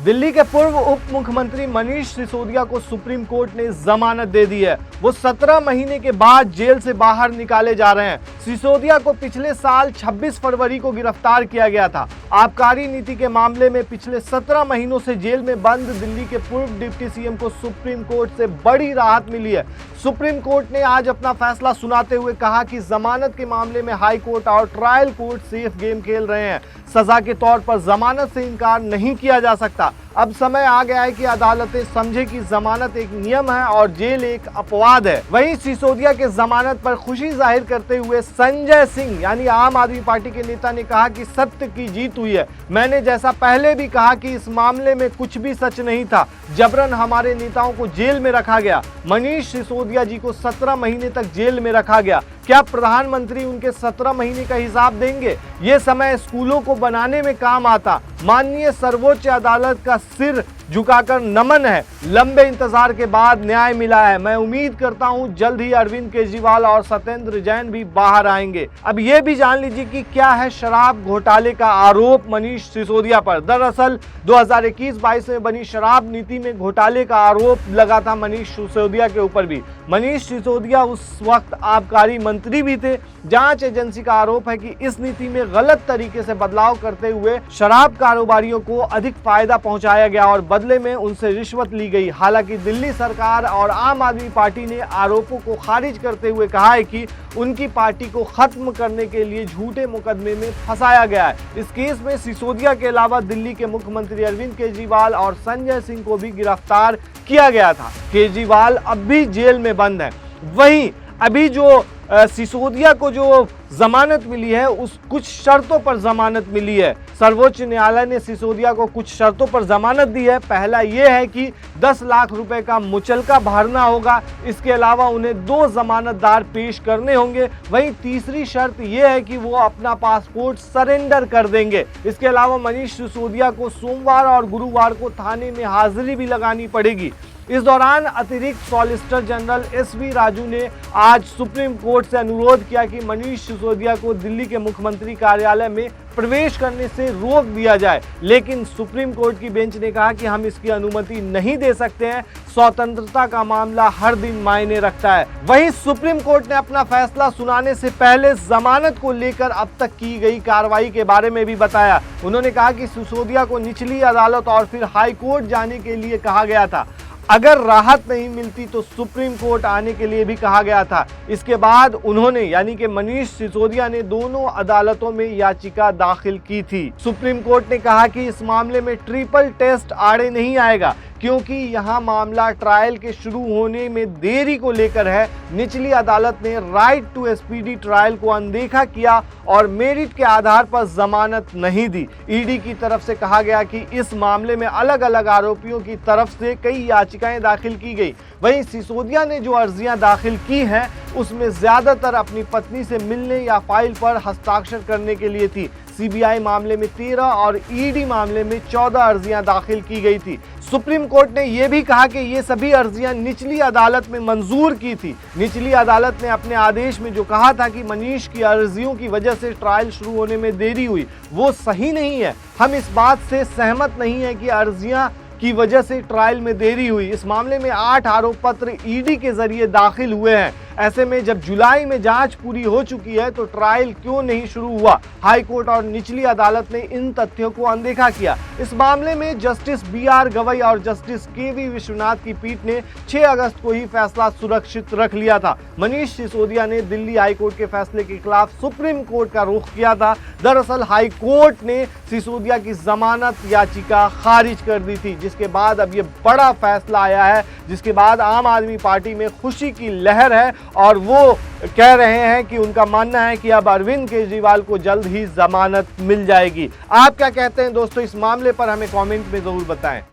दिल्ली के पूर्व उप मुख्यमंत्री मनीष सिसोदिया को सुप्रीम कोर्ट ने जमानत दे दी है। वो 17 महीने के बाद जेल से बाहर निकाले जा रहे हैं। सिसोदिया को पिछले साल 26 फरवरी को गिरफ्तार किया गया था। आबकारी नीति के मामले में पिछले 17 महीनों से जेल में बंद दिल्ली के पूर्व डिप्टी सीएम को सुप्रीम कोर्ट से बड़ी राहत मिली है। सुप्रीम कोर्ट ने आज अपना फैसला सुनाते हुए कहा कि जमानत के मामले में हाई कोर्ट और ट्रायल कोर्ट सेफ गेम खेल रहे हैं। सजा के तौर पर जमानत से इनकार नहीं किया जा सकता। अब समय आ गया है कि अदालतें समझे कि जमानत एक नियम है और जेल एक अपवाद है। वहीं सिसोदिया के जमानत पर खुशी जाहिर करते हुए संजय सिंह यानी आम आदमी पार्टी के नेता ने कहा कि सत्य की जीत हुई है। मैंने जैसा पहले भी कहा कि इस मामले में कुछ भी सच नहीं था। जबरन हमारे नेताओं को जेल में रखा गया। मनीष सिसोदिया जी को 17 महीने तक जेल में रखा गया। क्या प्रधानमंत्री उनके 17 महीने का हिसाब देंगे? ये समय स्कूलों को बनाने में काम आता। माननीय सर्वोच्च अदालत का सिर झुकाकर नमन है। लंबे इंतजार के बाद न्याय मिला है। मैं उम्मीद करता हूं जल्द ही अरविंद केजरीवाल और सत्येंद्र जैन भी बाहर आएंगे। अब ये भी जान लीजिए कि क्या है शराब घोटाले का आरोप मनीष सिसोदिया पर। दरअसल 2021-22 में बनी शराब नीति में घोटाले का आरोप लगा था मनीष सिसोदिया के ऊपर भी। मनीष सिसोदिया उस वक्त आबकारी मंत्री भी थे। जांच एजेंसी का आरोप है कि इस नीति में गलत तरीके से बदलाव करते हुए शराब कारोबारियों को अधिक फायदा पहुंचाया गया और बदले में उनसे रिश्वत ली गई। हालांकि दिल्ली सरकार और आम आदमी पार्टी ने आरोपों को खारिज करते हुए कहा है कि उनकी पार्टी को खत्म करने के लिए झूठे मुकदमे में फंसाया गया है। इस केस में सिसोदिया के अलावा दिल्ली के मुख्यमंत्री अरविंद केजरीवाल और संजय सिंह को भी गिरफ्तार किया गया था। केजरीवाल अब भी जेल में बंद है। वहीं अभी जो सिसोदिया को जो जमानत मिली है उस कुछ शर्तों पर जमानत मिली है। सर्वोच्च न्यायालय ने सिसोदिया को कुछ शर्तों पर जमानत दी है। पहला यह है कि 10 लाख रुपए का मुचलका भरना होगा। इसके अलावा उन्हें 2 जमानतदार पेश करने होंगे। वहीं तीसरी शर्त यह है कि वो अपना पासपोर्ट सरेंडर कर देंगे। इसके अलावा मनीष सिसोदिया को सोमवार और गुरुवार को थाने में हाजिरी भी लगानी पड़ेगी। इस दौरान अतिरिक्त सॉलिसिटर जनरल एसवी राजू ने आज सुप्रीम कोर्ट से अनुरोध किया कि मनीष सिसोदिया को दिल्ली के मुख्यमंत्री कार्यालय में प्रवेश करने से रोक दिया जाए, लेकिन सुप्रीम कोर्ट की बेंच ने कहा कि हम इसकी अनुमति नहीं दे सकते हैं। स्वतंत्रता का मामला हर दिन मायने रखता है। वहीं सुप्रीम कोर्ट ने अपना फैसला सुनाने से पहले जमानत को लेकर अब तक की गई कार्रवाई के बारे में भी बताया। उन्होंने कहा कि सिसोदिया को निचली अदालत और फिर हाई कोर्ट जाने के लिए कहा गया था। अगर राहत नहीं मिलती तो सुप्रीम कोर्ट आने के लिए भी कहा गया था। इसके बाद उन्होंने यानी कि मनीष सिसोदिया ने दोनों अदालतों में याचिका दाखिल की थी। सुप्रीम कोर्ट ने कहा कि इस मामले में ट्रिपल टेस्ट आड़े नहीं आएगा, क्योंकि यहां मामला ट्रायल के शुरू होने में देरी को लेकर है। निचली अदालत ने राइट टू स्पीडी ट्रायल को अनदेखा किया और मेरिट के आधार पर जमानत नहीं दी। ईडी की तरफ से कहा गया कि इस मामले में अलग अलग आरोपियों की तरफ से कई याचिकाएं दाखिल की गई। वहीं सिसोदिया ने जो अर्जियां दाखिल की हैं उसमें ज्यादातर अपनी पत्नी से मिलने या फाइल पर हस्ताक्षर करने के लिए थी। सीबीआई मामले में 13 और ईडी मामले में 14 अर्जियां दाखिल की गई थी। सुप्रीम कोर्ट ने यह भी कहा कि ये सभी अर्जियां निचली अदालत में मंजूर की थी। निचली अदालत ने अपने आदेश में जो कहा था कि मनीष की अर्जियों की वजह से ट्रायल शुरू होने में देरी हुई, वो सही नहीं है। हम इस बात से सहमत नहीं है कि अर्जियां की वजह से ट्रायल में देरी हुई। इस मामले में 8 आरोप पत्र ईडी के जरिए दाखिल हुए हैं। ऐसे में जब जुलाई में जांच पूरी हो चुकी है तो ट्रायल क्यों नहीं शुरू हुआ? हाई कोर्ट और निचली अदालत ने इन तथ्यों को अनदेखा किया। इस मामले में जस्टिस BR गवई और जस्टिस KV विश्वनाथ की पीठ ने 6 अगस्त को ही फैसला सुरक्षित रख लिया था। मनीष सिसोदिया ने दिल्ली हाई कोर्ट के फैसले के खिलाफ सुप्रीम कोर्ट का रुख किया था। दरअसल हाई कोर्ट ने सिसोदिया की जमानत याचिका खारिज कर दी थी, जिसके बाद अब ये बड़ा फैसला आया है, जिसके बाद आम आदमी पार्टी में खुशी की लहर है और वो कह रहे हैं कि उनका मानना है कि अब अरविंद केजरीवाल को जल्द ही जमानत मिल जाएगी। आप क्या कहते हैं दोस्तों? इस मामले पर हमें कमेंट में जरूर बताएं।